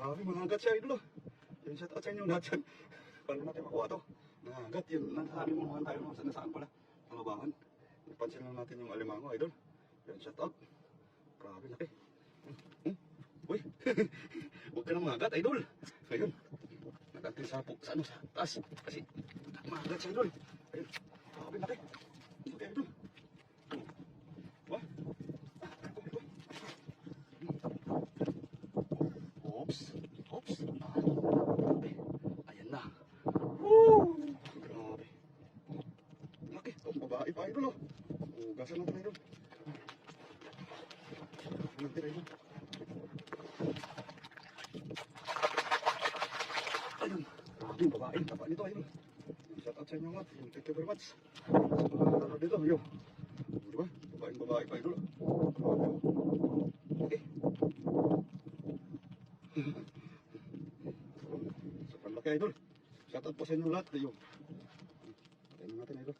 Grabe, mga agad siya, idol. Yan, shout out sa inyo lahat yan. Paano natin makuha to? Mga agad, yun. Nasabi mo naman tayo nasaan pala. Malubangan. Napansin lang natin yung alimango, idol. Yan, shout out. Grabe, laki. Uy, huwag ka na mga agad, idol. Ayun, nagagtin sa ano, sa taas. Kasi, mga agad siya, idol. Ayun, grabe, laki. Laki, idol. Wah. Oops. Oops. Grabe. Ayan na. Woo! Grabe. Laki. Itong babae pa, idol, oh. Ugasan natin, idol. Natin, idol. Ayun. Grabe yung babae. Tapa nito, idol. Shout out sa inyo nga. Thank you very much. Dito, yun. Diba? Babae pa, idol. Okay. Sobrang laki, idol. Shout out po sa inyo lahat. Ayun. Patayin natin, idol.